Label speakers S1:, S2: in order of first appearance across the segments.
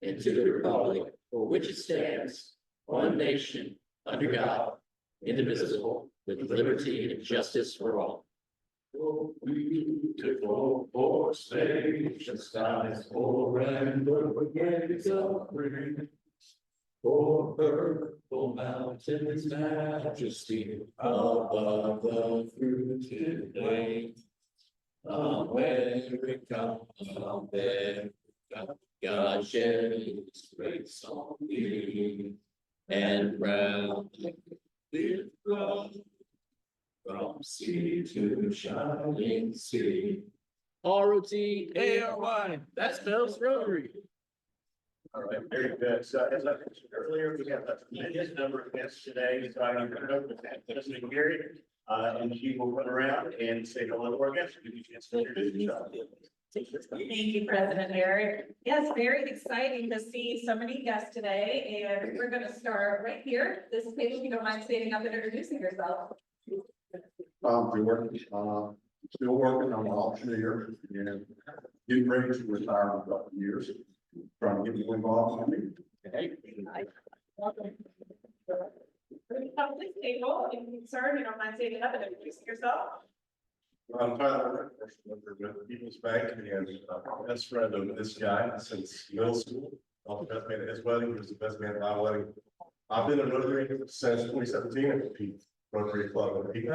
S1: and to the republic for which it stands, one nation, under God, indivisible, with liberty and justice for all. Oh, beautiful for station skies, for rainbow gates of green, for purple mountains, majesty above the fruited plain. America, America, God shed His grace on thee, and round the flood from sea to shining sea. Rotary, that spells Rotary.
S2: All right, very good. So as I mentioned earlier, we have a tremendous number of guests today. So I'm going to go with President Gary, and she will run around and say hello to our guests. Give you a chance to introduce yourself.
S3: Thank you, President Eric. Yes, very exciting to see so many guests today, and we're going to start right here. This page, if you don't mind standing up and introducing yourself.
S4: Still working on an option here and getting ready to retire in a couple of years. Trying to get more involved in me.
S3: Hey. Welcome. Come to this table, and sir, you don't mind standing up and introducing yourself.
S4: I'm Tyler, with People's Bank, and best friend of this guy since middle school. I'm the best man at his wedding. He was the best man at my wedding. I've been a Rotary since 2017 at the Peak Rotary Club in Peak.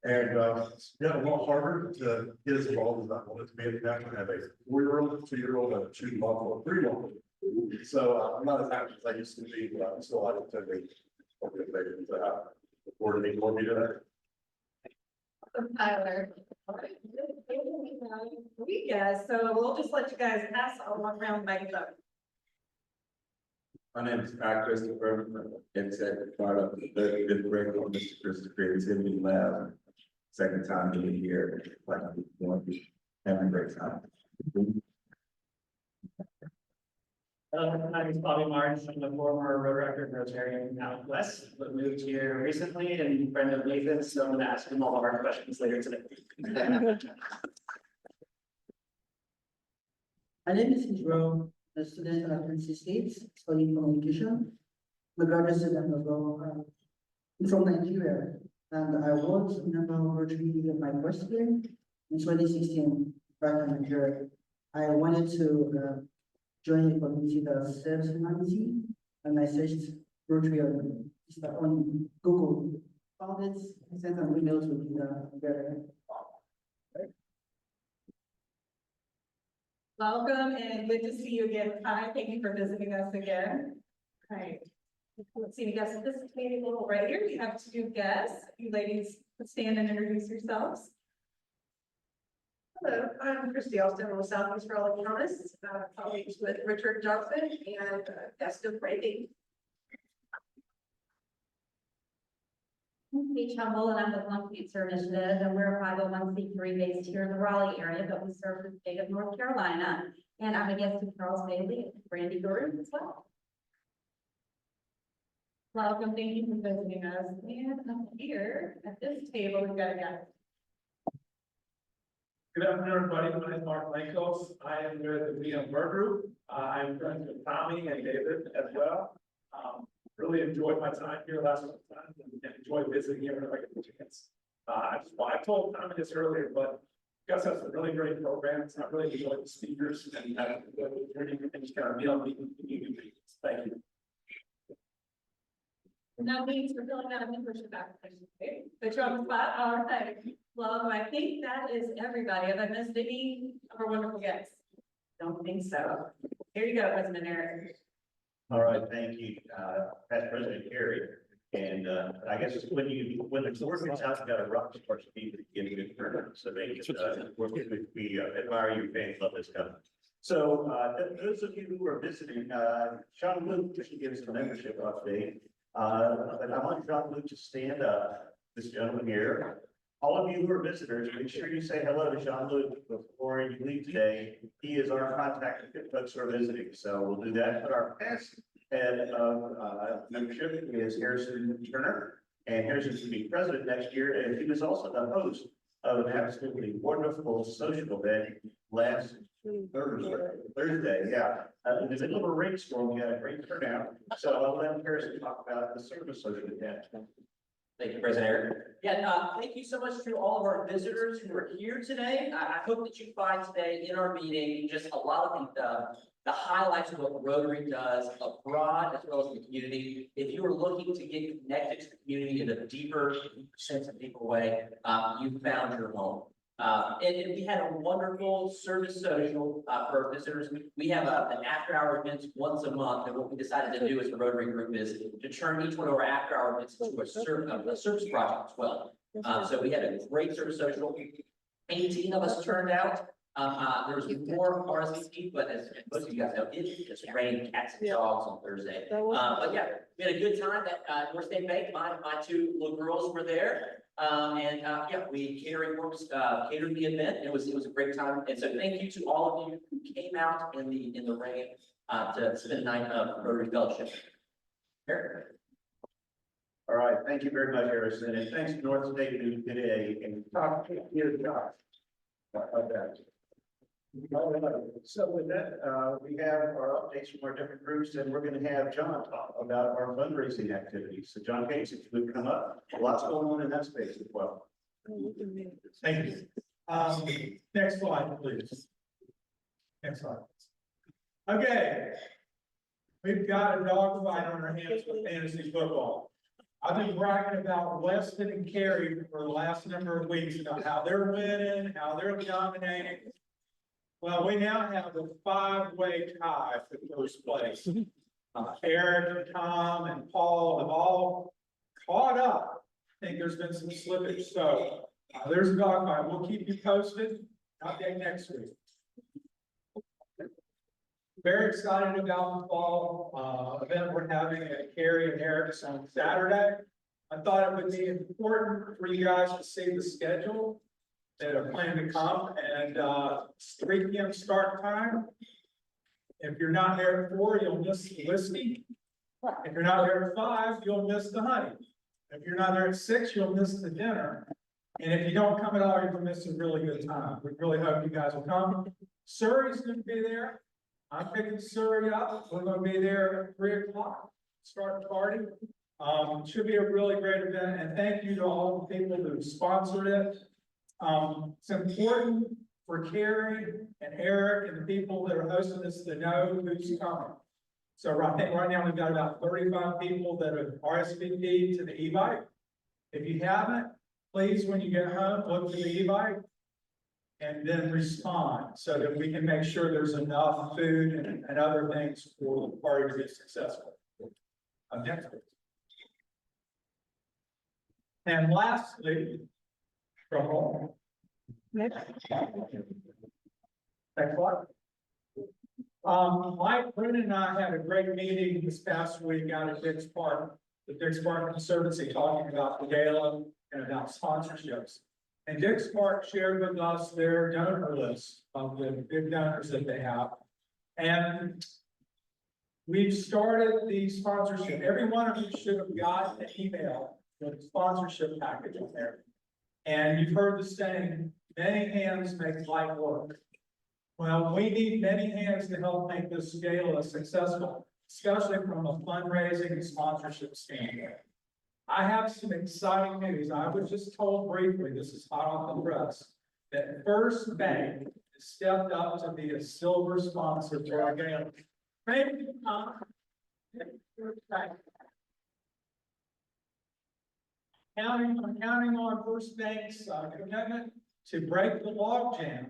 S4: And it's got a lot harder to get as involved as I wanted to be at the back. I have a 4-year-old, 2-year-old, and a 2-month-old, 3-month-old. So I'm not as active as I used to be, but I'm still active to before to more me today.
S3: Tyler. All right. Yeah, so we'll just let you guys pass along around the microphone.
S5: My name is Pat Christopher. It's a part of the 35th grade of Mr. Christopher Creativity Lab. Second time being here, like having a great time.
S6: My name is Bobby Martin. I'm the former road record Rotarian out west, but moved here recently and friend of Nathan's, so I'm going to ask him all of our questions later today.
S7: My name is Israel, a student at NC State, studying communication. I'm a graduate student as well. I'm from Nigeria, and I was a member of Rotary in my first year in 2016 back in Nigeria. I wanted to join a community that serves humanity, and I searched Rotary on Google. Found it, I sent an email to the
S3: Welcome and good to see you again. Hi, thank you for visiting us again. All right. Let's see, we got this table right here. We have 2 guests. You ladies stand and introduce yourselves.
S8: Hello, I'm Christy Austin with Southeast Raleigh Promise, colleagues with Richard Johnson and guest of Brady.
S9: I'm Kate Trumbull, and I'm with Lung Cancer Initiative, and we're a 501c3 based here in the Raleigh area, but we serve the state of North Carolina. And I'm a guest of Charles Bailey and Brandy Guru as well.
S3: Welcome, thank you for visiting us. And up here at this table, we've got a guest.
S6: Good afternoon, everybody. My name is Mark Lankos. I am with the Liam Bird Group. I'm friends with Tommy and David as well. Really enjoyed my time here last time and enjoyed visiting here whenever I get the chance. I told Tommy this earlier, but you guys have some really great programs. I really enjoyed the speakers and just kind of be on the community. Thank you.
S3: No means for filling out a membership application. Okay, put you on the spot. All right. Well, I think that is everybody. Have I missed any of our wonderful guests? Don't think so. Here you go, President Eric.
S2: All right, thank you, Past President Gary. And I guess when the board gets out, you got a rock start speed to get a good turnout. So they we admire you, fans love this company. So those of you who are visiting, Sean Luke just give us a membership update. But I want Sean Luke to stand up, this gentleman here. All of you who are visitors, make sure you say hello to Sean Luke before you leave today. He is our contact if folks who are visiting. So we'll do that. But our past head of membership is Harrison Turner. And Harrison's going to be president next year. And he was also the host of an absolutely wonderful social event last Thursday, yeah. In the middle of a rainstorm, we had a great turnout. So I'll let Harrison talk about the service social event.
S1: Thank you, President Eric. Yeah, thank you so much to all of our visitors who are here today. I hope that you find today in our meeting just a lot of the highlights of what Rotary does abroad as well as in the community. If you are looking to get connected to the community in a deeper sense of deeper way, you found your home. And we had a wonderful service social for our visitors. We have an after-hour event once a month, and what we decided to do as a Rotary group is to turn each one of our after-hour events into a service project as well. So we had a great service social. 18 of us turned out. There was more RSVP, but as most of you guys know, it just rained cats and dogs on Thursday. But yeah, we had a good time at North State Bank. My two little girls were there. Yeah, we catered the event. It was a great time. And so thank you to all of you who came out in the rain to spend a night of Rotary Fellowship. Eric.
S2: All right, thank you very much, Harrison, and thanks to North State who did a top tier job of that. All right, so with that, we have our updates from our different groups, and we're going to have John talk about our fundraising activities. So John Gates, if you would come up, lots going on in that space as well.
S6: Thank you. Next slide, please. Next slide. Okay. We've got a dogfight on our hands with fantasy football. I've been bragging about Weston and Cary for the last number of weeks about how they're winning, how they're dominating. Well, we now have a 5-way tie for first place. Eric and Tom and Paul have all caught up. I think there's been some slippage, so there's a dogfight. We'll keep you posted. Update next week. Very excited about the fall event we're having at Cary and Eric's on Saturday. I thought it would be important for you guys to see the schedule that are planning to come, and it's 3 p.m. start time. If you're not there at 4, you'll miss the whiskey. If you're not there at 5, you'll miss the honey. If you're not there at 6, you'll miss the dinner. And if you don't come at all, you'll miss a really good time. We really hope you guys will come. Surrey's going to be there. I'm picking Surrey up. We're going to be there at 3 o'clock. Start the party. Should be a really great event. And thank you to all the people who sponsored it. It's important for Cary and Eric and the people that are hosting this to know who's coming. So I think right now we've got about 35 people that have RSVP'd to the e-bike. If you haven't, please, when you get home, look for the e-bike and then respond so that we can make sure there's enough food and other things for the party to be successful. Next, please. And lastly, from home. Next slide. Mike, Brennan and I had a great meeting this past week out at Dix Park, the Dix Park Conservancy, talking about the gala and about sponsorships. And Dix Park shared with us their donor list of the big donors that they have. And we've started the sponsorship. Every one of you should have gotten an email with a sponsorship package on there. And you've heard the saying, many hands make light work. Well, we need many hands to help make this gala successful, especially from a fundraising and sponsorship standpoint. I have some exciting news. I was just told briefly, this is hot off the press, that First Bank has stepped up to be a silver sponsor to our gala. Thank you, Tom. Counting on First Bank's commitment to break the logjam.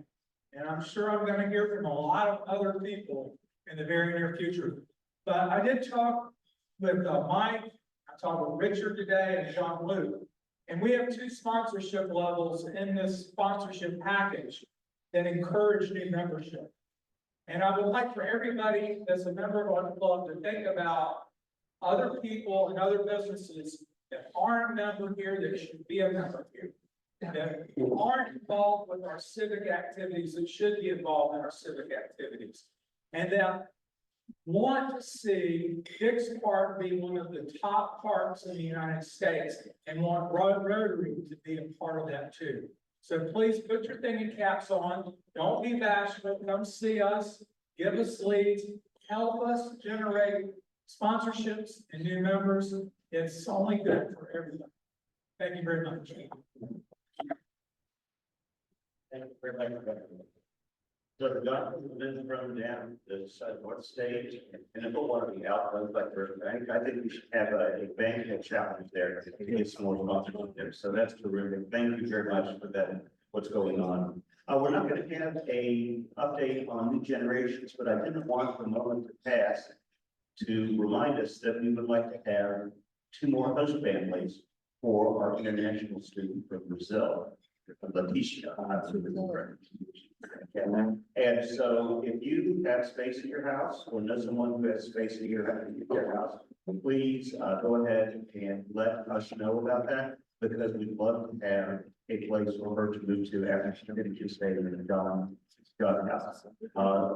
S6: And I'm sure I'm going to hear from a lot of other people in the very near future. But I did talk with Mike, I talked with Richard today and Jean-Luc. And we have 2 sponsorship levels in this sponsorship package that encourage new membership. And I would like for everybody that's a member of our club to think about other people and other businesses that aren't a member here that should be a member here. That aren't involved with our civic activities that should be involved in our civic activities. And that want to see Dix Park be one of the top parks in the United States and want Rotary to be a part of that too. So please put your thinking caps on, don't be bashful, come see us, give us leads, help us generate sponsorships and new members. It's only good for everybody. Thank you very much.
S2: Thank you very much. So the doctor has run down this north stage, and if we want to be out, like First Bank, I think we should have a bank challenge there, to get some more sponsors there, so that's terrific. Thank you very much for that, what's going on. We're not going to have a update on new generations, but I didn't want the moment to pass to remind us that we would like to have 2 more host families for our international student from Brazil, Leticia. And so if you have space in your house or know someone who has space in your house, please go ahead and let us know about that, because we'd love to have a place for her to move to after she finishes staying in the Uganda house.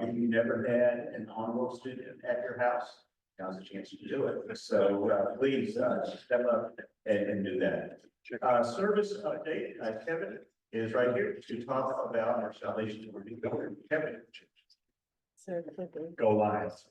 S2: If you never had an on-roll student at your house, now's the chance to do it. So please step up and do that. Service update, Kevin is right here to talk about our Salvation Army building. Kevin. Go Lions.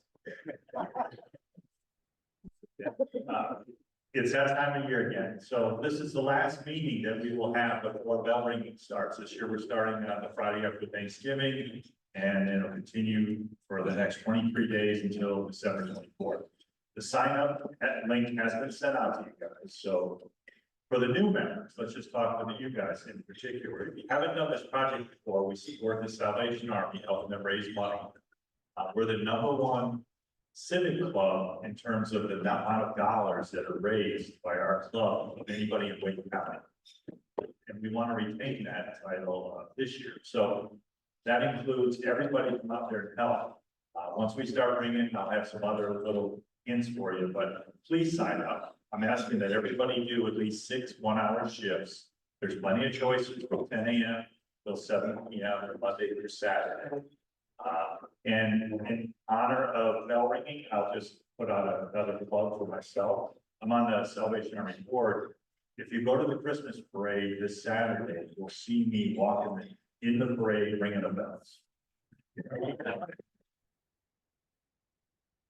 S2: It's that time of year again. So this is the last meeting that we will have before bell ringing starts. This year, we're starting on the Friday after Thanksgiving, and it'll continue for the next 23 days until December 24th. The sign up link has been sent out to you guys. So for the new members, let's just talk about you guys in particular. If you haven't done this project before, we support the Salvation Army, helping them raise money. We're the #1 civic club in terms of the amount of dollars that are raised by our club of anybody in Wake County. And we want to retain that title this year. So that includes everybody from out there to help. Once we start bringing, I'll have some other little hints for you, but please sign up. I'm asking that everybody do at least 6 one-hour shifts. There's plenty of choices from 10 a.m. till 7 p.m. Monday through Saturday. And in honor of bell ringing, I'll just put out another plug for myself. I'm on the Salvation Army board. If you go to the Christmas parade this Saturday, you'll see me walking in the parade ringing the bells.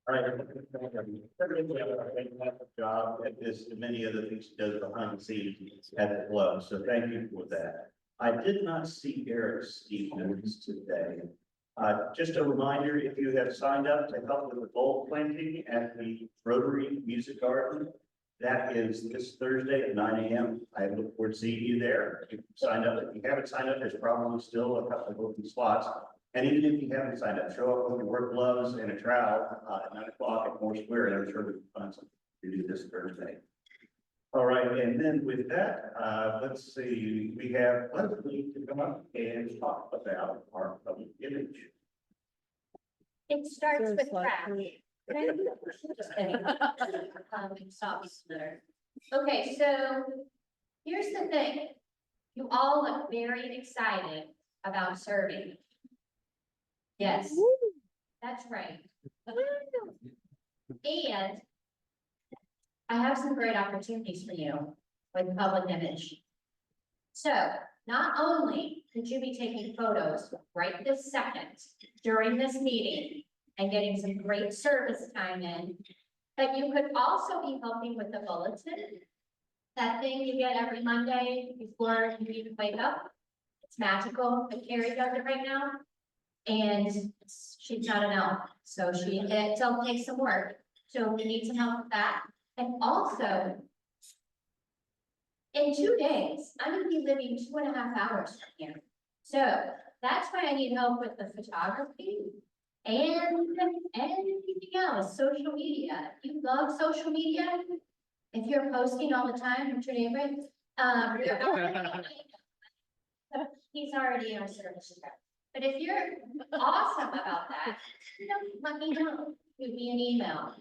S2: All right. Job at this, many other things he does behind the scenes at the club, so thank you for that. I did not see Eric Stevens today. Just a reminder, if you have signed up to help with the bulb planting at the Rotary Music Garden, that is this Thursday at 9 a.m. I look forward to seeing you there. If you signed up, if you haven't signed up, there's probably still a couple of open slots. And even if you haven't signed up, show up with your work gloves and a trowel at 9 o'clock at Moore Square, and I'm sure we can find something to do this Thursday. All right, and then with that, let's see, we have Leslie to come up and talk about our public image.
S9: It starts with trash. Just kidding. Stop there. Okay, so here's the thing. You all look very excited about serving. Yes, that's right. And I have some great opportunities for you with public image. So not only could you be taking photos right this second during this meeting and getting some great service time in, but you could also be helping with the bulletin. That thing you get every Monday before you even wake up. It's magical, but Carrie does it right now. And she's not an elf, so it'll take some work. So we need some help with that. And also, in 2 days, I'm gonna be living 2.5 hours from here. So that's why I need help with the photography and anything else, social media. If you love social media, if you're posting all the time, what's your favorite? He's already on service. But if you're awesome about that, let me know. Give me an email.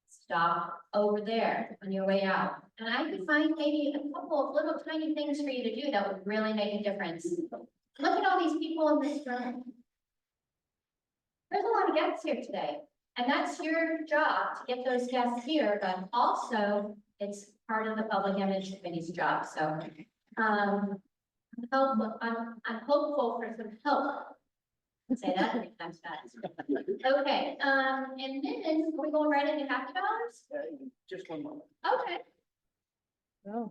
S9: Stop over there on your way out. And I could find maybe a couple of little tiny things for you to do that would really make a difference. Look at all these people in this room. There's a lot of guests here today. And that's your job to get those guests here, but also it's part of the public image committee's job. So I'm hopeful for some help. Say that 3 times fast. Okay, and then we're going right into $50?
S2: Just one moment.
S9: Okay.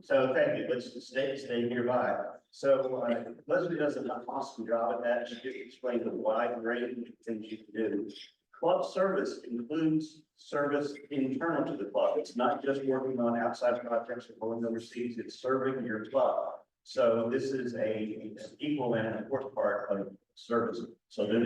S2: So thank you. Let's stay nearby. So Leslie does an awesome job at that. She just explained the wide range of things you can do. Club service includes service internal to the club. It's not just working on outside projects or going overseas. It's serving your club. So this is an equal and important part of service. So then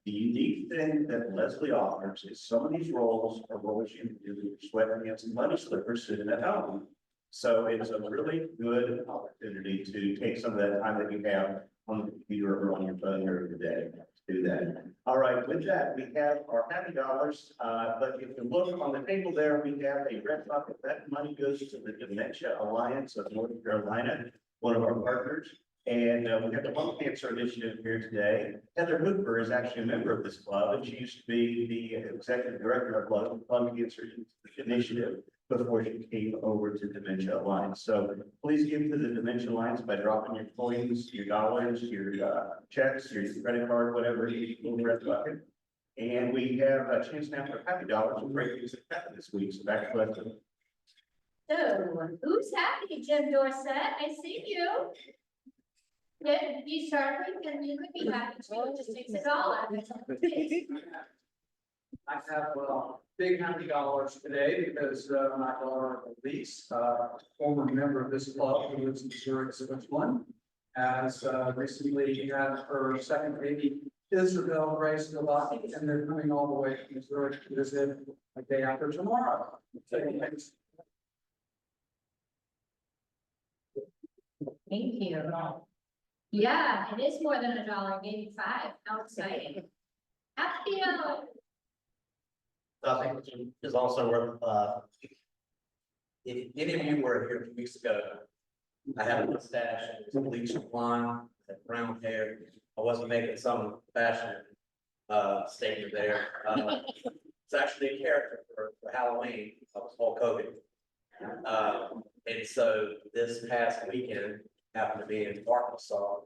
S2: the unique thing that Leslie offers is some of these roles are roles you can do with your sweatpants and money slippers sitting at home. So it's a really good opportunity to take some of that time that you have on the computer or on your phone during the day to do that. All right, with that, we have our happy dollars. But if you look on the table there, we have a red bucket. That money goes to the Dementia Alliance of North Carolina, one of our partners. And we have the lung cancer initiative here today. Heather Hooper is actually a member of this club, and she used to be the executive director of lung cancer initiative before she came over to Dementia Alliance. So please give to the Dementia Alliance by dropping your coins, your dollars, your checks, your credit card, whatever you need in the red bucket. And we have a chance now for happy dollars and great things that happened this week. So back to Leslie.
S9: So, who's happy, Jim Dorset? I see you. Yeah, you certainly can, you could be happy too, it just takes $1.
S6: I have big happy dollars today because my daughter Elise, former member of this club who lives in Zurich, Switzerland, has recently had her second baby, Isabel Grace Galati, and they're coming all the way from Zurich to visit a day after tomorrow.
S9: Thank you. Yeah, it is more than $1, maybe 5. How exciting. Happy hour.
S1: I think is also worth, if any of you were here a few weeks ago, I had a mustache, it was bleached blonde, had brown hair. I wasn't making some fashion statement there. It's actually a character for Halloween. I was Hulk Hogan. And so this past weekend happened to be in Arkansas,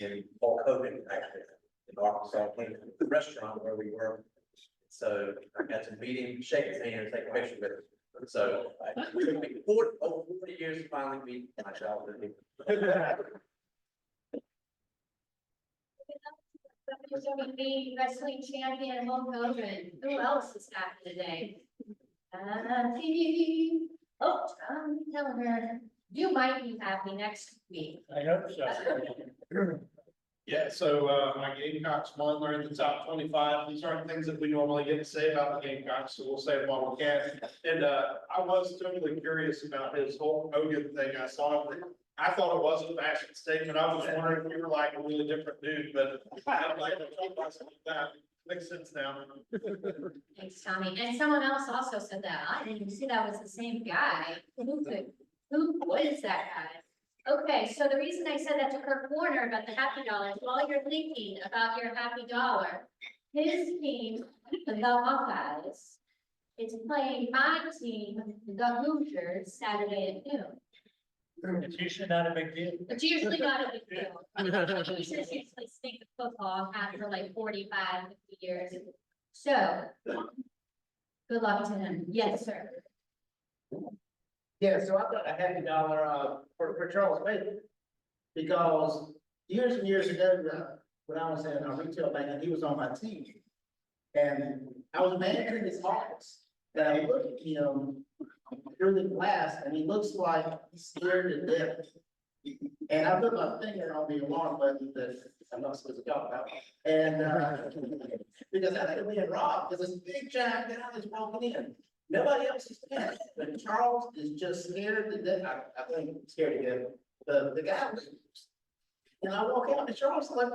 S1: and Hulk Hogan actually in Arkansas came to the restaurant where we were. So I got to meet him, shake his hand, take a picture with him. So it took me 40 years to finally meet my childhood.
S9: WWE wrestling champion Hulk Hogan. Who else is happy today? Happy. Oh, Tom Keller. You might be happy next week.
S10: I hope so. Yeah, so my Gamecocks won. They're in the top 25. These aren't things that we normally get to say about the Gamecocks, so we'll say it while we can. And I was totally curious about his whole Hogan thing. I saw it. I thought it was a fashion statement. I was wondering if you were like a really different dude, but I'm like, that makes sense now.
S9: Thanks, Tommy. And someone else also said that. I didn't see that was the same guy. What is that guy? Okay, so the reason I said that to Kirk Warner about the happy dollars, while you're thinking about your happy dollar, his team, the Buckeyes, is playing my team, the Hoosiers, Saturday at noon.
S10: It's usually not a big deal.
S9: It's usually not a big deal. The Hoosiers usually stink of football after like 45, 50 years. So, good luck to him. Yes, sir.
S11: Yeah, so I've got a happy dollar for Charles Bailey. Because years and years ago, when I was in a retail bank, and he was on my team. And I was managing his office, and I looked at him through the glass, and he looks like he's scared to death. And I put my finger on the alarm button that I'm not supposed to talk about. And because I think I'm being robbed, because this big giant guy is walking in. Nobody else is scared, but Charles is just scared to death. I think scared to death. The guy leaves. And I walk out and Charles is like,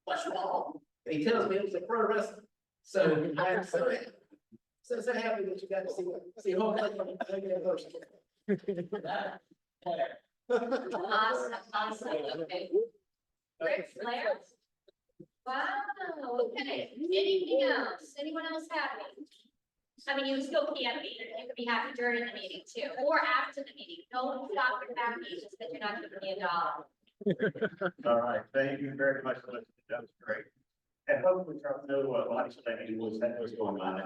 S11: what's wrong? And he tells me it was a pro wrestling. So I am so happy that you got to see Hulk Hogan in person.
S9: Awesome, okay. Ric Flair? Wow, okay. Anything else? Anyone else happy? I mean, you still can be, you can be happy during the meeting too, or after the meeting. Don't stop your happy just that you're not giving me $1.
S2: All right, thank you very much. That was great. And hopefully, Charles, no, like something was going on.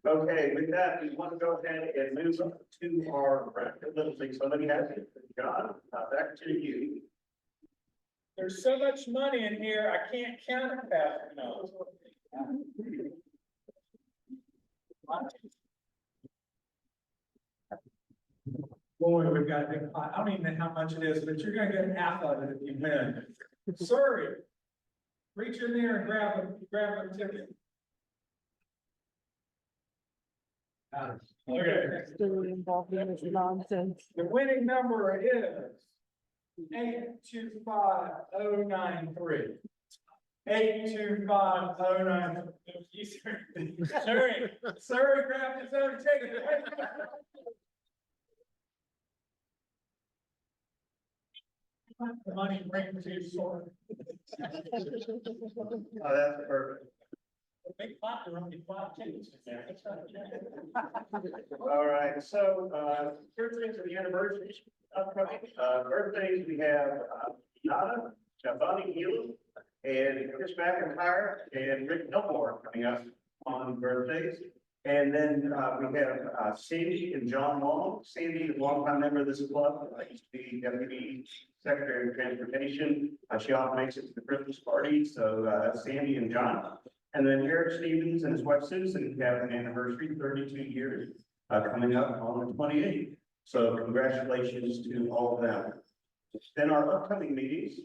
S2: Okay, with that, we want to go ahead and move on to our little thing. So let me ask you, John, back to you.
S6: There's so much money in here, I can't count it fast enough. Boy, we've got a big pot. I don't even know how much it is, but you're gonna get half of it if you win. Sorry. Reach in there and grab a ticket. Okay.
S12: Still involved in this nonsense.
S6: The winning number is 825093. 825093. Sorry, grabbed his own ticket. The money brings you sort.
S2: Oh, that's perfect.
S6: Big pot, there are only 5 tickets in there. That's not
S2: All right, so, birthdays of the anniversary upcoming, birthdays, we have, Yada, Shabani Healy, and Chris McIntyre, and Rick Elmore coming up on birthdays. And then, we have, Sandy and John Long. Sandy is a longtime member of this club. I used to be deputy secretary of transportation. She often makes it to the Christmas party, so, Sandy and John. And then Eric Stevens and his wife Susan have an anniversary, 32 years, coming up on the 28th. So congratulations to all of them. Then our upcoming meetings,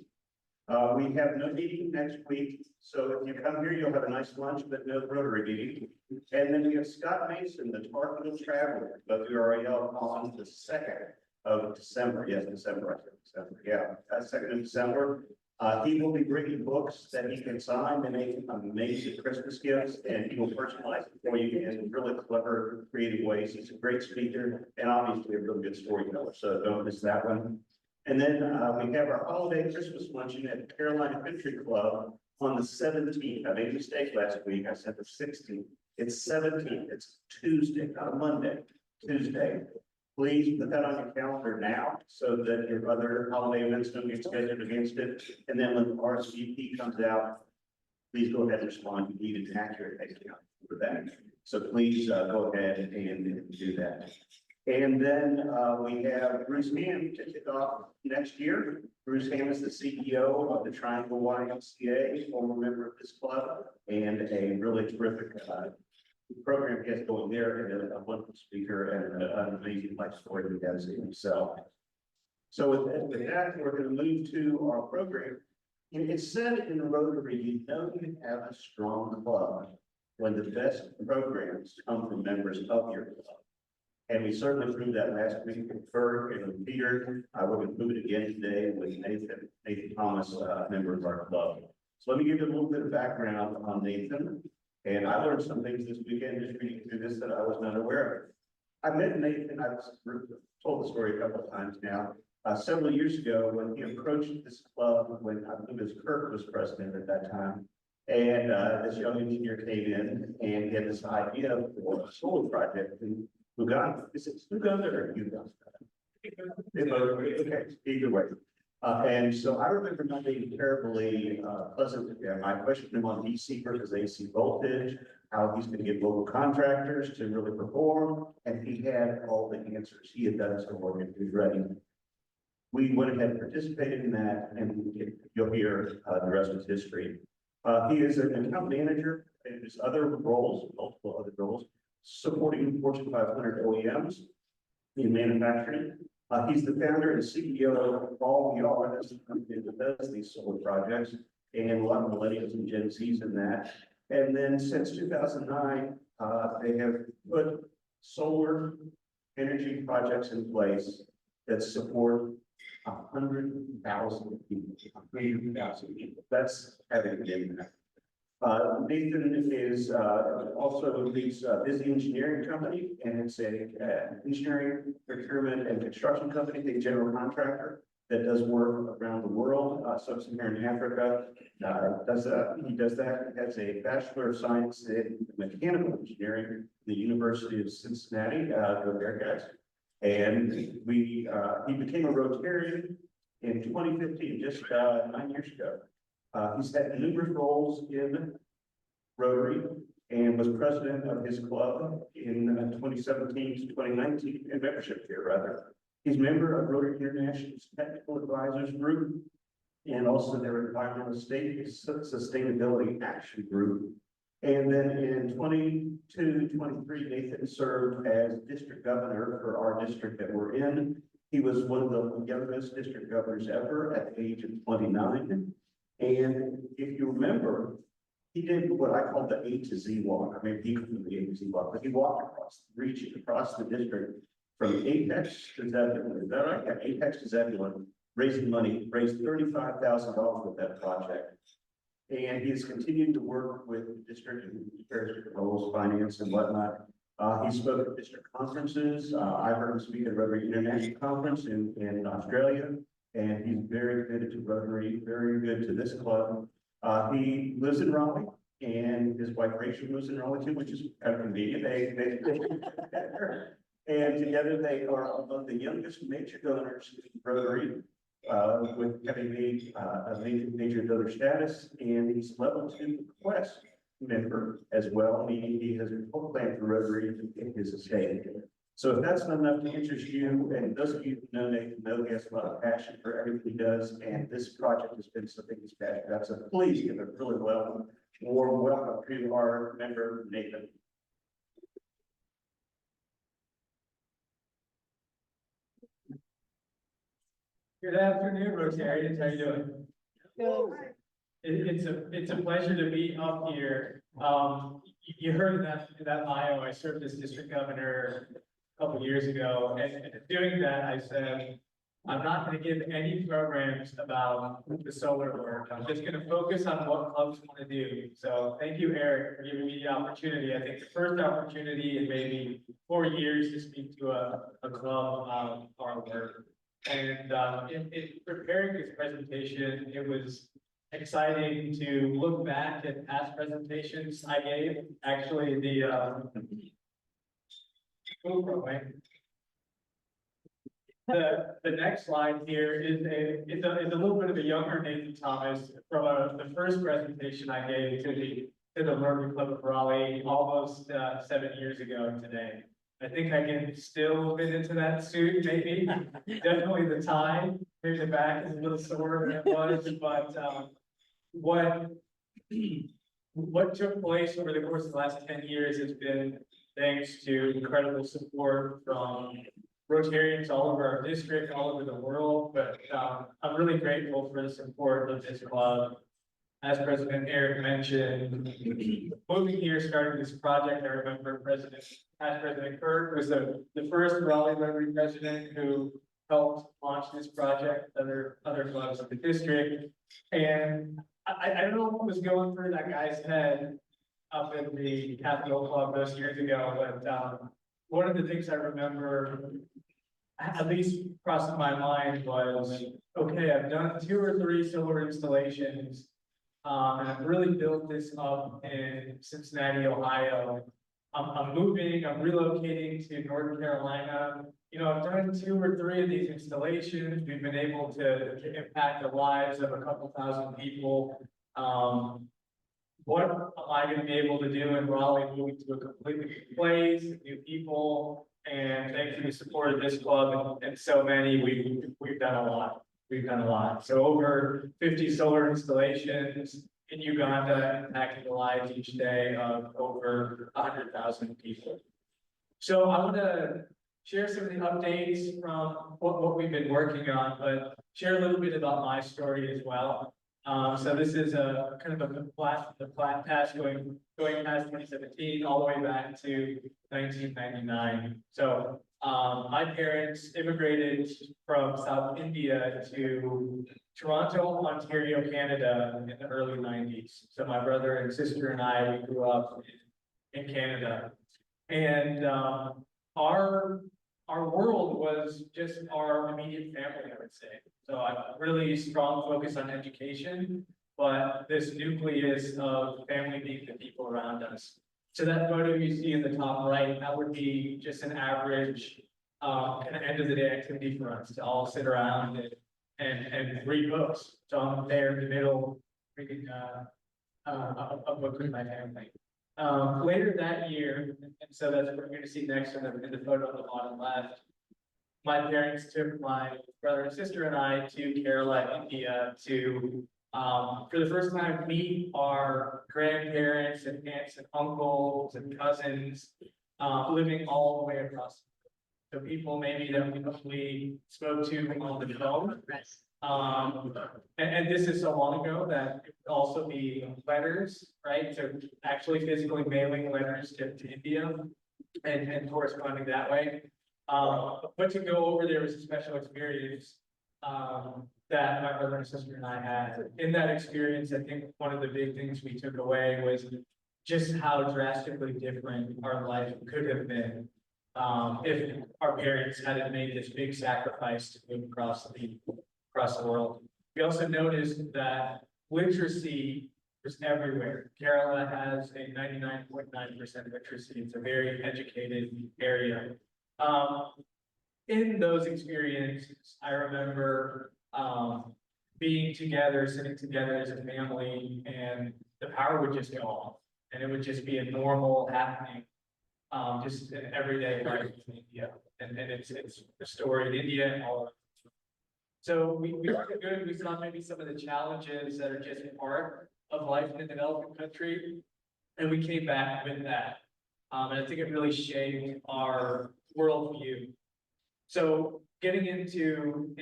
S2: we have no meeting next week. So if you come here, you'll have a nice lunch, but no Rotary meeting. And then we have Scott Mason, the Tarpon Traveler, but we are already up on the 2nd of December. Yes, December, I said December. Yeah, 2nd of December. He will be bringing books that he can sign and make amazing Christmas gifts, and he will personalize it for you in really clever, creative ways. He's a great speaker and obviously a really good storyteller, so don't miss that one. And then we have our holiday Christmas luncheon at Carolina Country Club on the 17th. I made a mistake last week. I said the 16th. It's 17th. It's Tuesday, not Monday, Tuesday. Please put that on your calendar now so that your other holiday events don't get scheduled against it. And then when the RSVP comes out, please go ahead and respond. You need an accurate account for that. So please go ahead and do that. And then we have Bruce Ham to kick off next year. Bruce Ham is the CEO of the Triangle YMCA, former member of this club, and a really terrific program he has going there, and a wonderful speaker and an amazing life story he has himself. So with that, we're going to move to our program. And it's said in the Rotary, you know you have a strong club when the best programs come from members of your club. And we certainly proved that last week with Ferg and with Peter. We're going to prove it again today with Nathan Thomas, member of our club. So let me give you a little bit of background on Nathan. And I learned some things this weekend just reading through this that I was not aware of. I met Nathan, I've told the story a couple of times now, several years ago when he approached this club when I believe it was Kirk was president at that time. And this young engineer came in and he had this idea for a solar project in Uganda. Is it Uganda or Uganda? Okay, either way. And so I remember not being terribly pleasant with him. I questioned him on DC versus AC voltage, how he's going to get local contractors to really perform, and he had all the answers. He had done his homework and he was ready. We went ahead and participated in that, and you'll hear the rest of his history. He is an account manager and his other roles, multiple other roles, supporting Fortune 500 OEMs in manufacturing. He's the founder and CEO of All We Are, that's the company that does these solar projects, and a lot of millennials and Gen Zs in that. And then since 2009, they have put solar energy projects in place that support 100,000 people. 100,000 people. That's having an impact. Nathan is also leads Busy Engineering Company, and it's a engineering, procurement, and construction company, a general contractor that does work around the world, sub-Saharan Africa. He does that. He has a Bachelor of Science in Mechanical Engineering at the University of Cincinnati, go Bearcats. And he became a Rotarian in 2015, just 9 years ago. He's had numerous roles in Rotary and was president of his club in 2017 to 2019, in membership here rather. He's a member of Rotary International's Technical Advisors Group and also their Environmental Sustainability Action Group. And then in 22-23, Nathan served as district governor for our district that we're in. He was one of the youngest district governors ever at the age of 29. And if you remember, he did what I call the A to Z walk. I mean, he couldn't do the A to Z walk, but he walked across the region, across the district from Apex to Zebulon. Is that right? Yeah, Apex to Zebulon, raising money, raised $35,000 with that project. And he's continued to work with the district in various roles, finance and whatnot. He spoke at district conferences. I heard him speak at Rotary International Conference in Australia. And he's very committed to Rotary, very good to this club. He lives in Raleigh, and his wife Rachel lives in Raleigh too, which is kind of convenient. And together they are among the youngest major donors in Rotary, with having made a major donor status, and he's level 2 Quest member as well, meaning he has a full plan for Rotary in his estate. So if that's not enough to interest you, and those of you who know Nathan know he has a lot of passion for everything he does, and this project has been something he's passionate about. So please give a really warm welcome to our member, Nathan.
S6: Good afternoon, Rotarians. How you doing? It's a pleasure to be up here. You heard that bio. I served as district governor a couple years ago, and doing that, I said, I'm not going to give any programs about the solar work. I'm just going to focus on what clubs want to do. So thank you, Eric, for giving me the opportunity. I think the first opportunity in maybe 4 years to speak to a club about our work. And in preparing this presentation, it was exciting to look back at past presentations I gave. Actually, the next slide here is a little bit of a younger Nathan Thomas from the first presentation I gave to the Rotary Club of Raleigh almost 7 years ago today. I think I can still fit into that suit, maybe. Definitely the tie, maybe the back is a little sore than it was, but what took place over the course of the last 10 years has been thanks to incredible support from Rotarians all over our district, all over the world. But I'm really grateful for the support of this club. As President Eric mentioned, moving here, starting this project, I remember past President Kirk was the first Raleigh Rotary president who helped launch this project, other clubs of the district. And I don't know what was going through that guy's head up in the Capitol Club those years ago, but one of the things I remember at least crossing my mind was, okay, I've done 2 or 3 solar installations. And I've really built this up in Cincinnati, Ohio. I'm moving, I'm relocating to North Carolina. You know, I've done 2 or 3 of these installations. We've been able to impact the lives of a couple thousand people. What am I going to be able to do in Raleigh, moving to a completely new place, new people? And thanks to the support of this club and so many, we've done a lot. We've done a lot. So over 50 solar installations in Uganda, impacting the lives each day of over 100,000 people. So I want to share some of the updates from what we've been working on, but share a little bit about my story as well. So this is a kind of the flat past going past 2017 all the way back to 1999. So my parents immigrated from South India to Toronto, Ontario, Canada in the early 90s. So my brother and sister and I, we grew up in Canada. And our world was just our immediate family, I would say. So a really strong focus on education, but this nucleus of family being the people around us. So that photo you see in the top right, that would be just an average kind of end of the day activity for us to all sit around and read books. So I'm there in the middle reading a book with my family. Later that year, and so that's what we're going to see next in the photo on the bottom left. My parents took my brother and sister and I to Kerala, India, to for the first time meet our grandparents and aunts and uncles and cousins, living all the way across. So people maybe that we spoke to on the phone. And this is so long ago that it would also be letters, right? So actually physically mailing letters to India and corresponding that way. But to go over there was a special experience that my brother and sister and I had. In that experience, I think one of the big things we took away was just how drastically different our life could have been if our parents hadn't made this big sacrifice to move across the world. We also noticed that literacy was everywhere. Kerala has a 99.9% literacy. It's a very educated area. In those experiences, I remember being together, sitting together as a family, and the power would just go off, and it would just be a normal happening, just an everyday life in India, and it's the story in India and all of it. So we looked at good. We saw maybe some of the challenges that are just part of life in a developing country, and we came back with that, and I think it really shaped our worldview. So getting into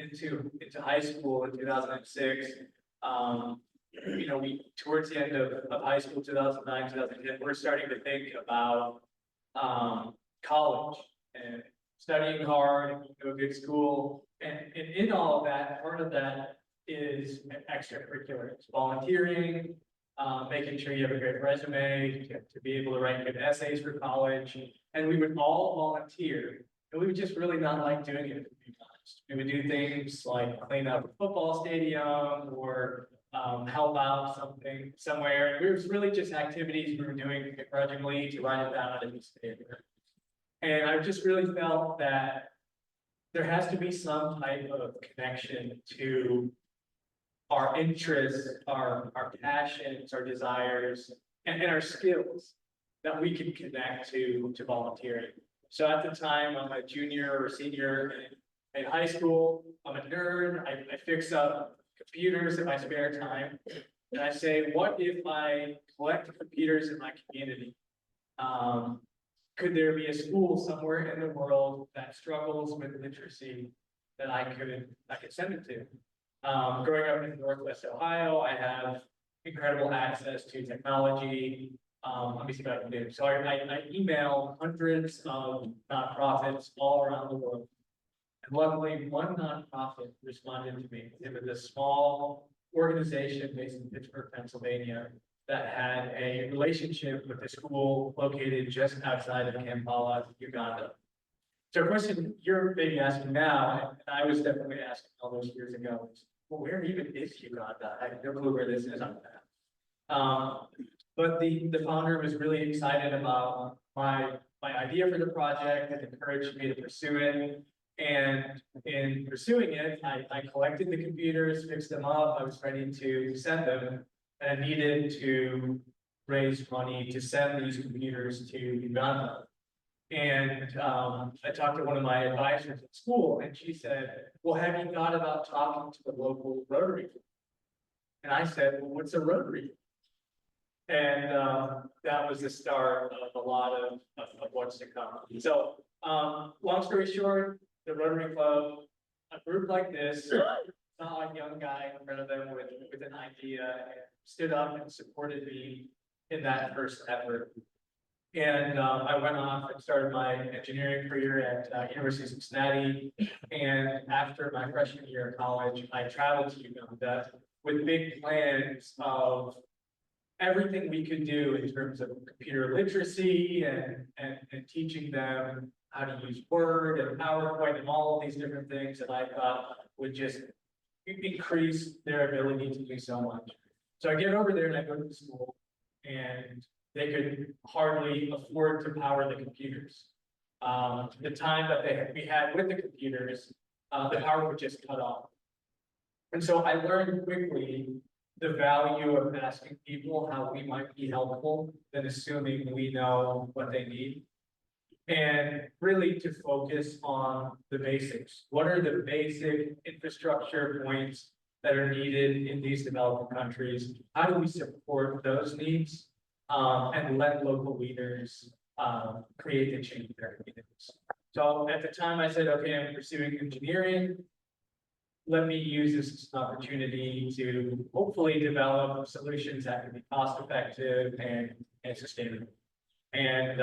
S6: high school in 2006, we towards the end of high school, 2009, 2010, we're starting to think about college and studying hard and go to a good school. And in all of that, part of that is extracurricular. It's volunteering, making sure you have a great resume to be able to write good essays for college. And we would all volunteer. And we would just really not like doing it, to be honest. We would do things like clean up a football stadium or help out something somewhere. It was really just activities we were doing begrudgingly to write it down on a piece of paper. And I just really felt that there has to be some type of connection to our interests, our passions, our desires, and our skills that we can connect to volunteering. So at the time, I'm a junior or senior in high school. I'm a nerd. I fix up computers in my spare time. And I say, what if I collect computers in my community? Could there be a school somewhere in the world that struggles with literacy that I could send it to? Growing up in Northwest Ohio, I have incredible access to technology. Let me see what I can do. So I email hundreds of nonprofits all around the world. And luckily, one nonprofit responded to me. It was a small organization based in Pittsburgh, Pennsylvania, that had a relationship with a school located just outside of Kampala, Uganda. So a question you're maybe asking now, and I was definitely asking all those years ago, is, well, where even is Uganda? I have no clue where this is on that. But the founder was really excited about my idea for the project and encouraged me to pursue it. And in pursuing it, I collected the computers, fixed them up. I was ready to send them, and I needed to raise money to send these computers to Uganda. And I talked to one of my advisors at school, and she said, well, have you thought about talking to the local Rotary? And I said, well, what's a Rotary? And that was the start of a lot of what's to come. So long story short, the Rotary Club, a group like this, not a young guy in front of them with an idea, stood up and supported me in that first effort. And I went off and started my engineering career at University of Cincinnati. And after my freshman year of college, I traveled to Uganda with big plans of everything we could do in terms of computer literacy and teaching them how to use Word and PowerPoint and all of these different things that I thought would just increase their ability to do so much. So I get over there and I go to the school, and they could hardly afford to power the computers. The time that we had with the computers, the power would just cut off. And so I learned quickly the value of asking people how we might be helpful than assuming we know what they need. And really to focus on the basics. What are the basic infrastructure points that are needed in these developing countries? How do we support those needs? And let local leaders, create the change in their communities. So at the time I said, okay, I'm pursuing engineering. Let me use this as an opportunity to hopefully develop solutions that can be cost effective and sustainable. And,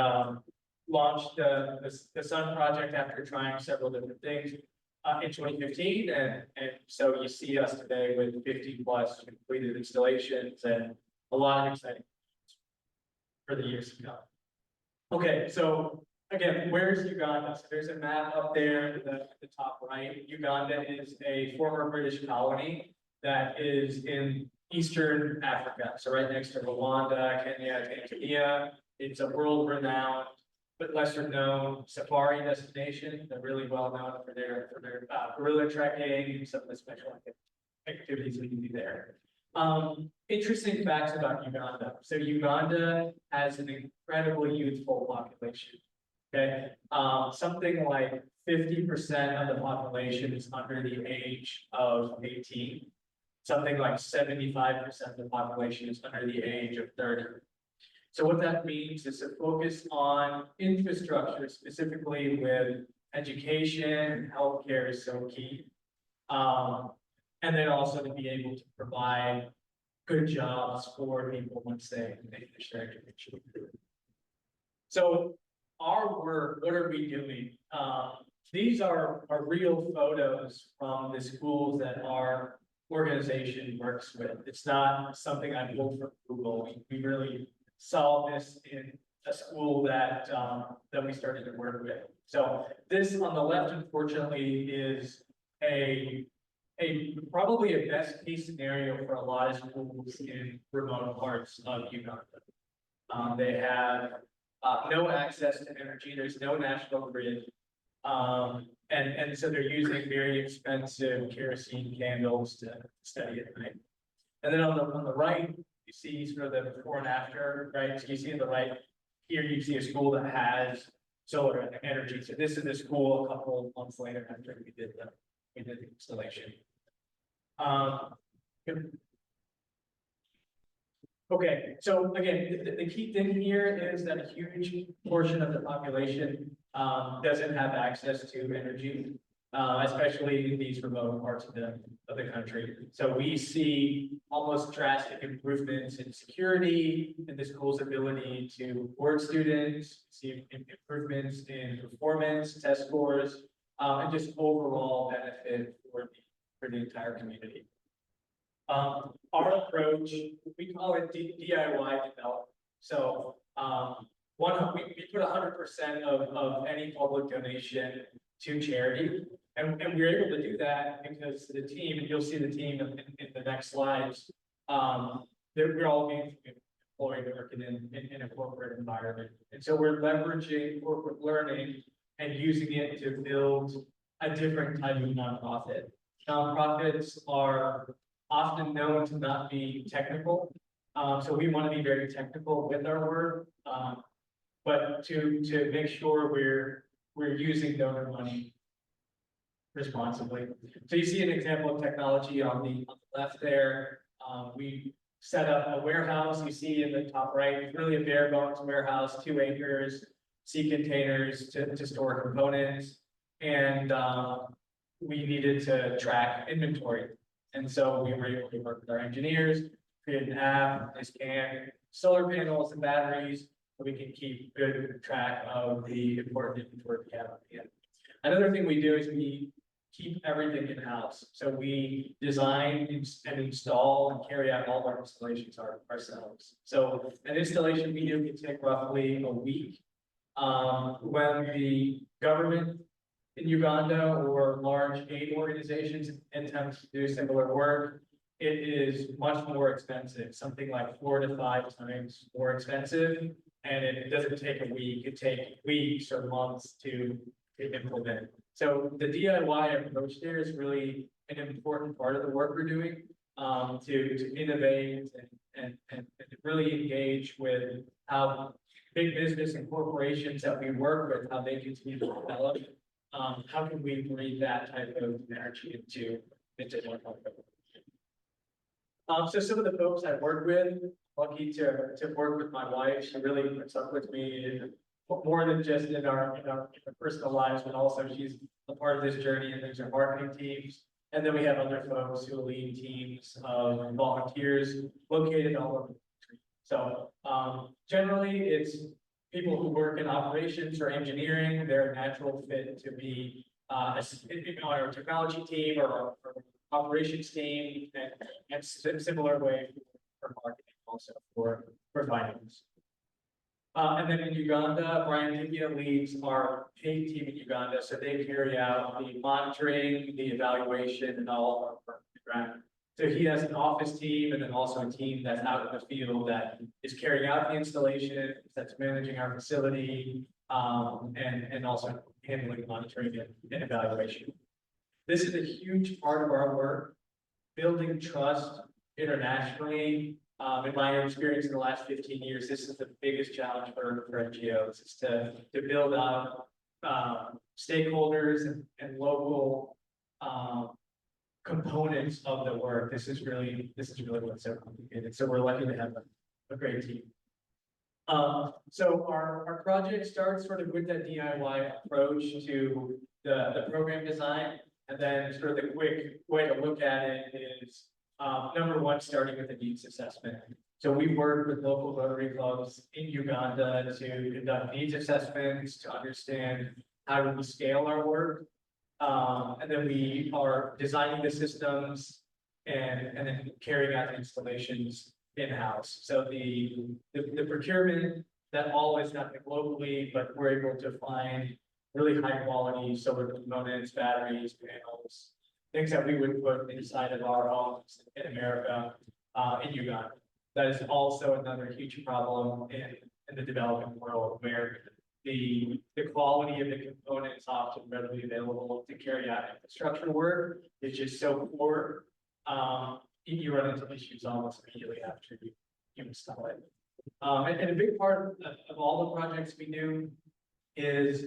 S6: launched the Sun Project after trying several different things in 2015. And so you see us today with 50+ completed installations and a lot of exciting for the years to come. Okay, so again, where's Uganda? So there's a map up there at the top right. Uganda is a former British colony that is in Eastern Africa. So right next to Rwanda, Kenya, Tanzania. It's a world-renowned but lesser known safari destination. They're really well known for their gorilla trekking and some of the special activities we can do there. Interesting facts about Uganda. So Uganda has an incredibly youthful population. Okay, something like 50% of the population is under the age of 18. Something like 75% of the population is under the age of 30. So what that means is to focus on infrastructure, specifically with education, healthcare is so key. And then also to be able to provide good jobs for people once they finish their education. So our work, what are we doing? These are real photos from the schools that our organization works with. It's not something I pulled from Google. We really saw this in a school that we started to work with. So this on the left, unfortunately, is probably a best case scenario for a lot of schools in remote parts of Uganda. They have no access to energy. There's no national grid. And so they're using very expensive kerosene candles to study at night. And then on the right, you see sort of the before and after, right? So you see on the right here, you see a school that has solar energy. So this is the school a couple months later after we did the installation. Okay, so again, the key thing here is that a huge portion of the population doesn't have access to energy, especially in these remote parts of the country. So we see almost drastic improvements in security and the school's ability to board students, see improvements in performance, test scores, and just overall benefit for the entire community. Our approach, we call it DIY development. So we put 100% of any public donation to charity. And we're able to do that because the team, and you'll see the team in the next slides, we're all being employed working in a corporate environment. And so we're leveraging corporate learning and using it to build a different type of nonprofit. Nonprofits are often known to not be technical. So we want to be very technical with our work, but to make sure we're using donor money responsibly. So you see an example of technology on the left there. We set up a warehouse. You see in the top right, it's really a bare bones warehouse, 2 acres, sea containers to store components. And we needed to track inventory. And so we were able to work with our engineers, create an app, they scan solar panels and batteries, so we can keep good track of the important inventory we have at the end. Another thing we do is we keep everything in-house. So we design and install and carry out all of our installations ourselves. So an installation we do can take roughly a week. When the government in Uganda or large aid organizations attempt to do similar work, it is much more expensive, something like 4 to 5 times more expensive. And it doesn't take a week, it takes weeks or months to implement. So the DIY approach there is really an important part of the work we're doing, to innovate and really engage with how big business and corporations that we work with, how they continue to develop. How can we breathe that type of energy into one company? So some of the folks I work with, lucky to work with my wife, she really puts up with me more than just in our personal lives, but also she's a part of this journey, and there's our marketing teams. And then we have other folks who lead teams of volunteers located all over the country. So generally it's people who work in operations or engineering. They're a natural fit to be on our technology team or our operations team, and similar way for marketing, also for finance. And then in Uganda, Brian India leads our paid team in Uganda, so they carry out the monitoring, the evaluation, and all of our work on the ground. So he has an office team and then also a team that's out in the field that is carrying out the installation, that's managing our facility, and also handling monitoring and evaluation. This is a huge part of our work, building trust internationally. In my experience in the last 15 years, this is the biggest challenge for NGOs, is to build out stakeholders and local components of the work. This is really what's so complicated. So we're lucky to have a great team. So our project starts sort of with that DIY approach to the program design, and then sort of the quick way to look at it is number one, starting with the needs assessment. So we work with local Rotary clubs in Uganda to conduct needs assessments, to understand how do we scale our work. And then we are designing the systems and then carrying out the installations in-house. So the procurement, that all is happening locally, but we're able to find really high quality solar components, batteries, panels, things that we would put inside of our homes in America, in Uganda. That is also another huge problem in the developing world, where the quality of the components often readily available to carry out infrastructure work is just so poor. You run into issues almost immediately after you install it. And a big part of all the projects we do is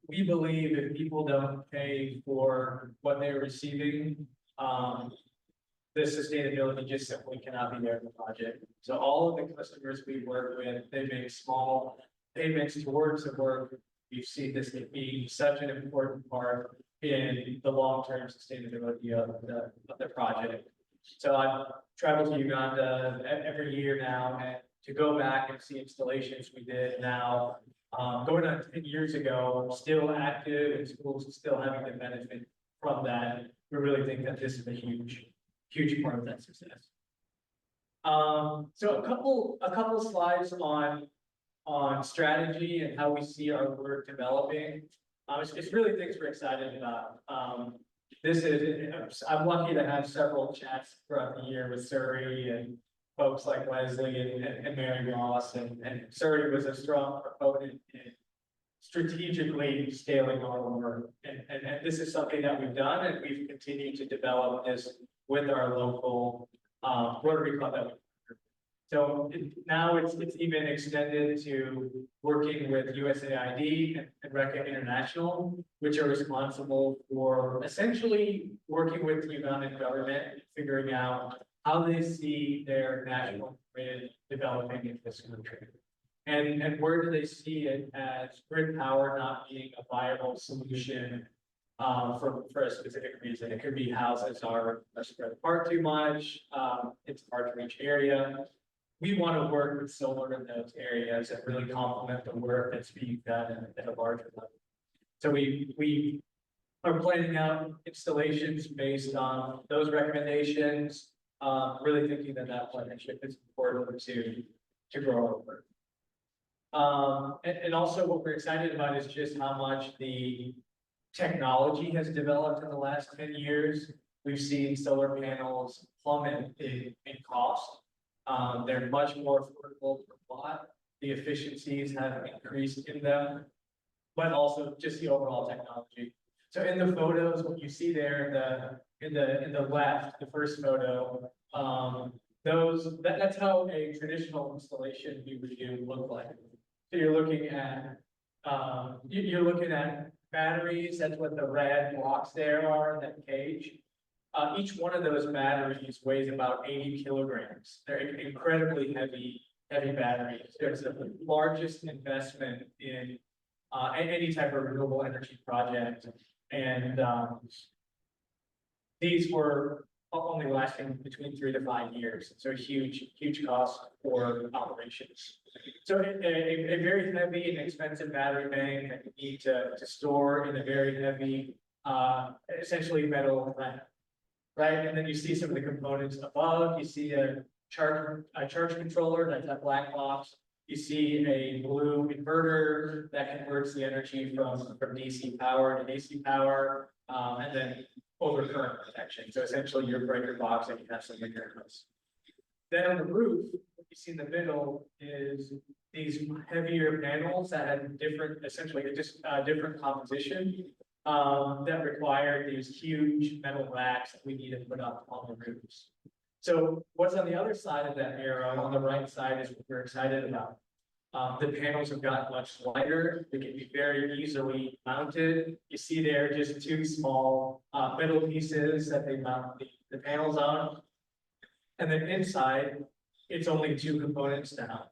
S6: we believe if people don't pay for what they're receiving, the sustainability just simply cannot be there in the project. So all of the customers we work with, they make small payments towards the work. We've seen this being such an important part in the long-term sustainability of the project. So I've traveled to Uganda every year now, and to go back and see installations we did now, going on 10 years ago, still active, and schools still having the benefit from that. We really think that this is a huge part of that success. So a couple slides on strategy and how we see our work developing. It's really things we're excited about. I'm lucky to have several chats throughout the year with Surrey and folks like Leslie and Mary Ross, and Surrey was a strong proponent in strategically scaling our work. And this is something that we've done, and we've continued to develop this with our local Rotary Club that we. So now it's even extended to working with USAID and RECA International, which are responsible for essentially working with the Ugandan government, figuring out how they see their national grid developing in this country. And where do they see it as grid power not being a viable solution for a specific reason? It could be houses are spread apart too much, it's a hard to reach area. We want to work with solar in those areas that really complement the work that's being done at a larger level. So we are planning out installations based on those recommendations, really thinking that partnership is important to grow our work. And also what we're excited about is just how much the technology has developed in the last 10 years. We've seen solar panels plummet in cost. They're much more affordable per watt. The efficiencies have increased in them, but also just the overall technology. So in the photos, what you see there, in the left, the first photo, that's how a traditional installation we would do look like. So you're looking at, you're looking at batteries, that's what the red blocks there are, in that cage. Each one of those batteries weighs about 80 kilograms. They're incredibly heavy batteries. There's the largest investment in any type of renewable energy project. And these were only lasting between 3 to 5 years. So huge cost for operations. So a very heavy and expensive battery bank that you need to store in a very heavy, essentially metal plant. Right, and then you see some of the components above, you see a charge controller, that's that black box. You see a blue inverter that converts the energy from DC power to AC power, and then overcurrent protection. So essentially your breaker box and you have some in your house. Then on the roof, what you see in the middle is these heavier panels that have different, essentially just different composition. That require these huge metal racks that we need to put up on the roofs. So what's on the other side of that arrow, on the right side, is what we're excited about. The panels have gotten much lighter. They can be very easily mounted. You see there just two small metal pieces that they mount the panels on. And then inside, it's only two components now.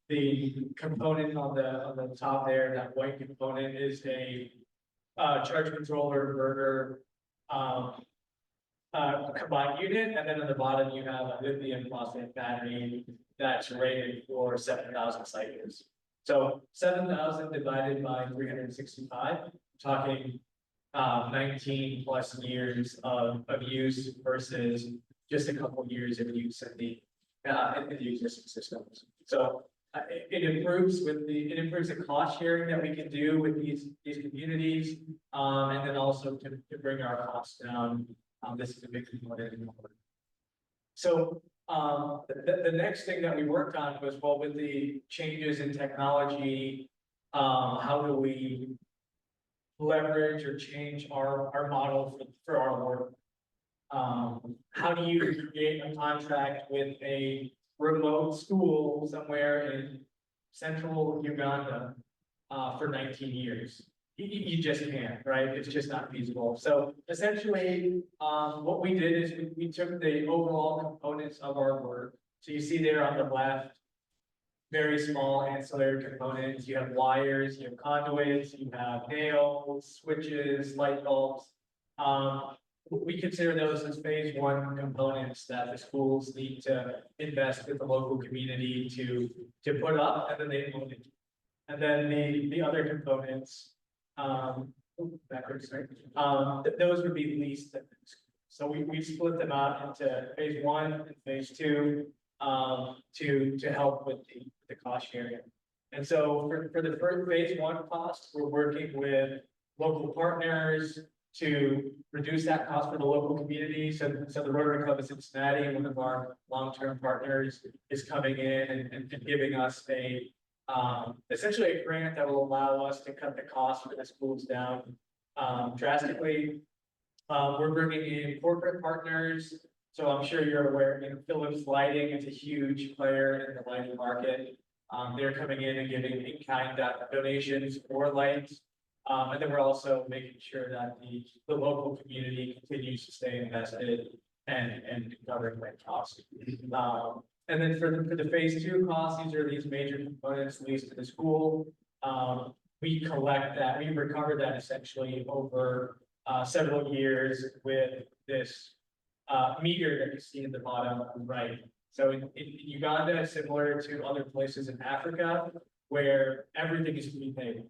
S6: The component on the top there, that white component, is a charge controller inverter combined unit, and then on the bottom you have a lithium phosphate battery that's rated for 7,000 cycles. So 7,000 divided by 365, talking 19 plus years of use versus just a couple years of use in the existing systems. So it improves the cost sharing that we can do with these communities, and then also to bring our costs down. This is a big component. So the next thing that we worked on was, well, with the changes in technology, how do we leverage or change our model for our work? How do you create a contract with a remote school somewhere in central Uganda for 19 years? You just can't, right? It's just not feasible. So essentially, what we did is we took the overall components of our work. So you see there on the left, very small ancillary components. You have wires, you have conduits, you have nails, switches, light bulbs. We consider those as phase one components that the schools need to invest with the local community to put up, and then they own it. And then the other components, backwards, sorry, those would be leased. So we split them out into phase one and phase two, to help with the cost sharing. And so for the first phase one cost, we're working with local partners to reduce that cost for the local community. So the Rotary Club of Cincinnati, one of our long-term partners, is coming in and giving us essentially a grant that will allow us to cut the cost for the schools down drastically. We're bringing in corporate partners. So I'm sure you're aware, Philips Lighting is a huge player in the lighting market. They're coming in and giving in-kind donations for lights. And then we're also making sure that the local community continues to stay invested and covering light costs. And then for the phase two costs, these are these major components leased to the school. We collect that, we recover that essentially over several years with this meter that you see in the bottom right. So in Uganda, similar to other places in Africa, where everything is prepaid,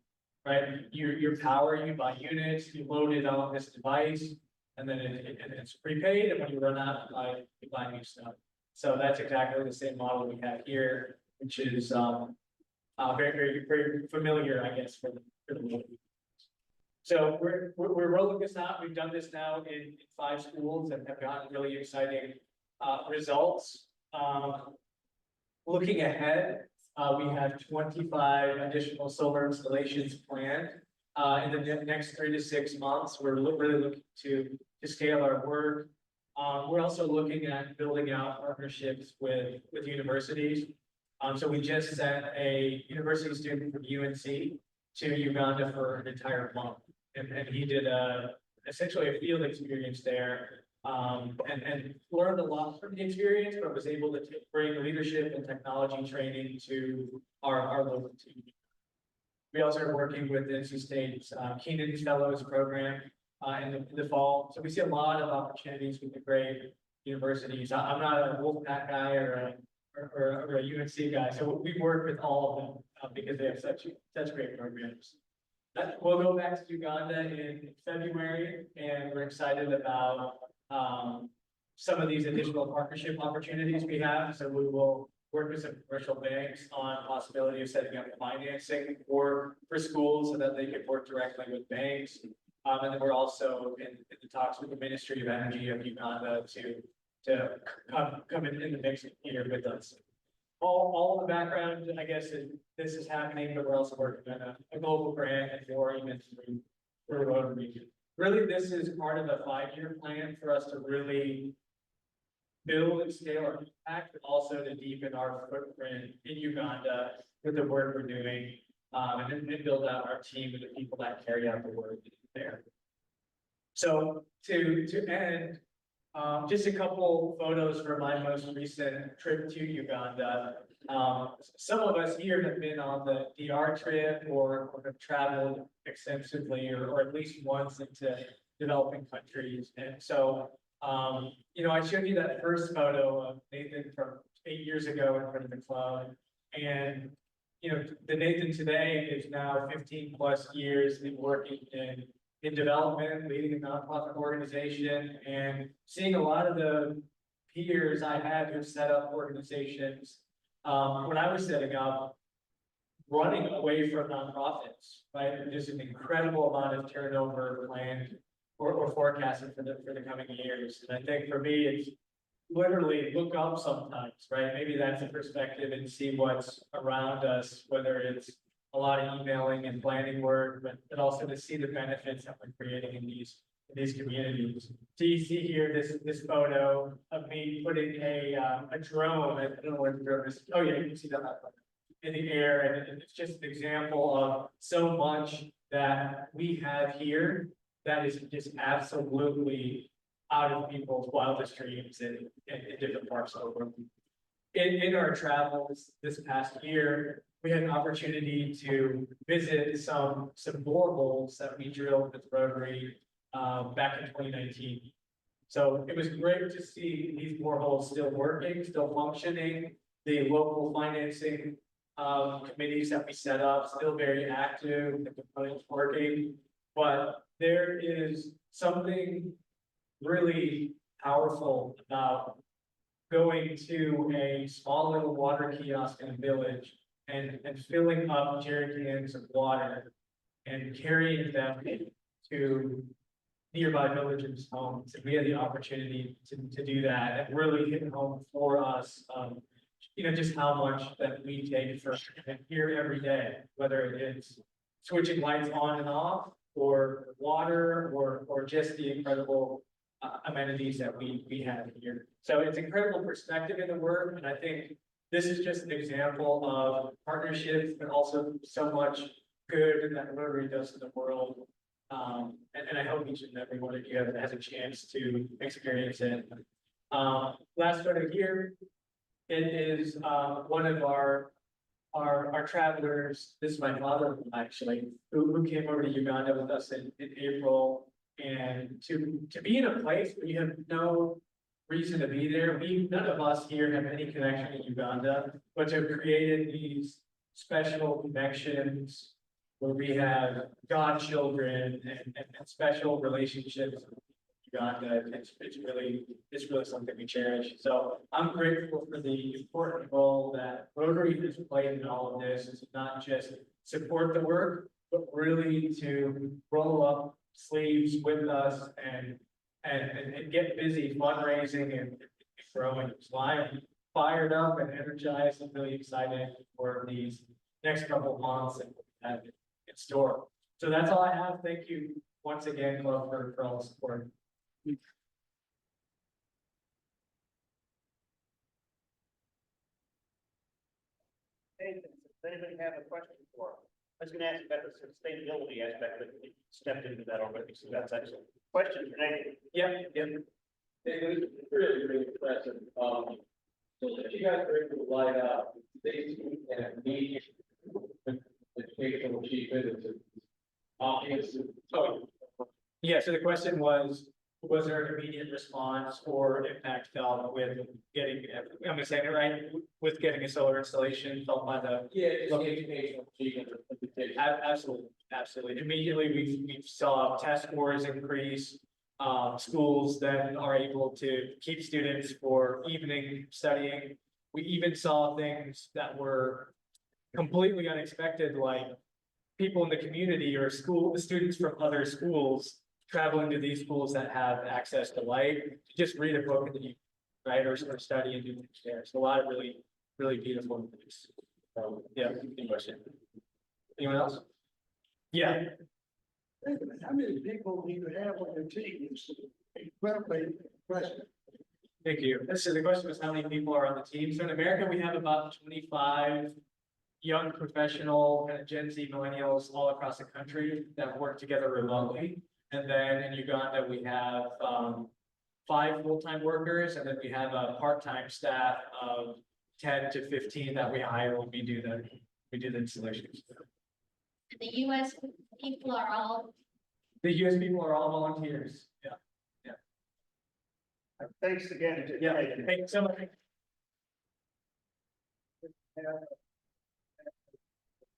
S6: right? Your power, you buy units, you load it on this device, and then it's prepaid, and when you run out, you buy new stuff. So that's exactly the same model we have here, which is very familiar, I guess, for the local. So we're rolling this out. We've done this now in 5 schools and have gotten really exciting results. Looking ahead, we have 25 additional solar installations planned in the next 3 to 6 months. We're really looking to scale our work. We're also looking at building out partnerships with universities. So we just sent a university student from UNC to Uganda for an entire month. And he did essentially a field experience there. And learned a lot from the experience, but was able to bring leadership and technology training to our local team. We also are working with NC State's Keenan Fellows program in the fall. So we see a lot of opportunities with the great universities. I'm not a Wolfpack guy or a UNC guy, so we work with all of them because they have such great programs. We'll go back to Uganda in February, and we're excited about some of these additional partnership opportunities we have. So we will work with some commercial banks on possibility of setting up financing for schools so that they can work directly with banks. And then we're also in the talks with the Ministry of Energy of Uganda to come in the mix here with us. All the background, I guess, this is happening, but we're also working on a global grant and more even through Rotary. Really, this is part of a 5-year plan for us to really build and scale our impact, but also to deepen our footprint in Uganda with the work we're doing, and build out our team of the people that carry out the work there. So to end, just a couple photos from my most recent trip to Uganda. Some of us here have been on the DR trip or have traveled extensively or at least once into developing countries. And so, I showed you that first photo of Nathan from 8 years ago in front of the club. And, the Nathan today is now 15 plus years in working in development, leading a nonprofit organization, and seeing a lot of the peers I had who set up organizations when I was setting up, running away from nonprofits, right? There's an incredible amount of turnover planned or forecasted for the coming years. And I think for me, it's literally look up sometimes, right? Maybe that's a perspective and see what's around us, whether it's a lot of emailing and planning work, but also to see the benefits that we're creating in these communities. So you see here this photo of me putting a drone. I don't know where the drone is. Oh yeah, you can see that in the air, and it's just an example of so much that we have here that is just absolutely out of people's wildest dreams in different parts of the world. In our travels this past year, we had an opportunity to visit some boreholes that we drilled with Rotary back in 2019. So it was great to see these boreholes still working, still functioning. The local financing committees that we set up still very active, the components working. But there is something really powerful about going to a small little water kiosk in a village and filling up jerry cans of water and carrying them to nearby villagers' homes. And we had the opportunity to do that and really hit home for us, just how much that we take for here every day, whether it's switching lights on and off or water or just the incredible amenities that we have here. So it's incredible perspective in the work, and I think this is just an example of partnerships, but also so much good that Rotary does in the world. And I hope each and every one of you has a chance to experience it. Last photo here, it is one of our travelers. This is my father actually, who came over to Uganda with us in April. And to be in a place where you have no reason to be there. None of us here have any connection in Uganda, but to have created these special connections where we have godchildren and special relationships with Uganda. It's really something we cherish. So I'm grateful for the important role that Rotary has played in all of this, is not just support the work, but really to roll up sleeves with us and get busy fundraising and growing. So I'm fired up and energized and really excited for these next couple of months and what we have in store. So that's all I have. Thank you once again, Club, for all the support.
S2: Hey, does anybody have a question for us? I was gonna ask about the sustainability aspect, but you stepped into that already, so that's excellent. Question for Nate?
S6: Yeah, yeah.
S1: It was really, really impressive. So that you guys were able to light up, they and me, educational achievement is obvious.
S6: Oh, yeah, so the question was there an immediate response or impact felt with getting, I'm gonna say it right, with getting a solar installation felt by the.
S1: Yeah, it's educational achievement.
S6: Absolutely, absolutely. Immediately, we saw test scores increase. Schools that are able to keep students for evening studying. We even saw things that were completely unexpected, like people in the community or students from other schools traveling to these schools that have access to light, to just read a book in the evening, right, or study and do things there. So a lot of really, really beautiful things. Yeah, good question. Anyone else? Yeah.
S11: How many people do you have on your team? Incredibly impressive.
S6: Thank you. So the question was how many people are on the team? So in America, we have about 25 young professional kind of Gen Z millennials all across the country that work together remotely. And then in Uganda, we have 5 full-time workers, and then we have a part-time staff of 10 to 15 that we hire when we do the installations.
S9: The US people are all,
S6: The US people are all volunteers. Yeah.
S2: Thanks again.
S6: Yeah. Thank you so much.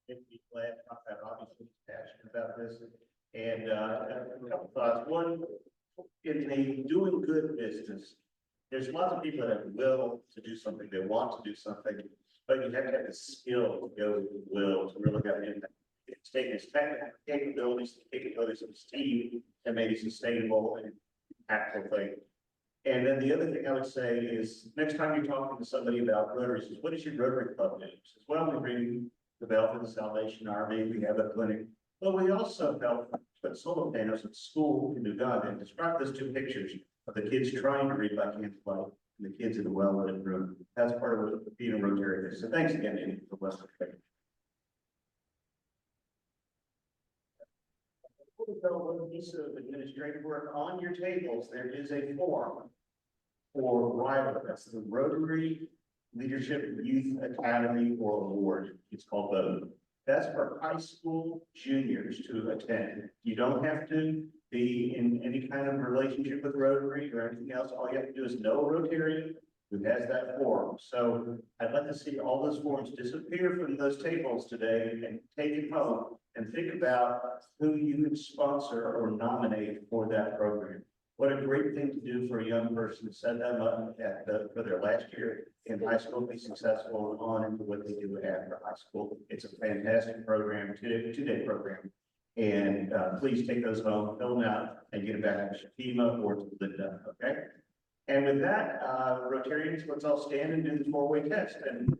S2: Be glad to talk about, obviously, passionate about this. And a couple thoughts. One, in a doing good business, there's lots of people that have will to do something, they want to do something, but you have to have the skill to go with the will to really have an impact. It's taking its technical capabilities, the capabilities of its team, and maybe sustainable and impactful thing. And then the other thing I would say is, next time you're talking to somebody about Rotary, says, what does your Rotary Club do? Says, well, we ring the bell for the Salvation Army, we have a clinic, but we also help put solar panels at school in Uganda. And describe those 2 pictures of the kids trying to read by candlelight and the kids in the well-lit room. That's part of what being a Rotary is. So thanks again, Andy, for Western Trade. Before we go, one piece of administrative work on your tables, there is a form for RILA, that's the Rotary Leadership Youth Academy or Award. It's called VOTE. That's for high school juniors to attend. You don't have to be in any kind of relationship with Rotary or anything else. All you have to do is know a Rotarian who has that form. So I'd like to see all those forms disappear from those tables today and take it home and think about who you can sponsor or nominate for that program. What a great thing to do for a young person to set them up for their last year in high school, be successful and on into what they do after high school. It's a fantastic program, two-day program. And please take those home, fill them out, and get them back to Shakima or to Linda, okay? And with that, Rotarians, let's all stand and do the 4-way test. And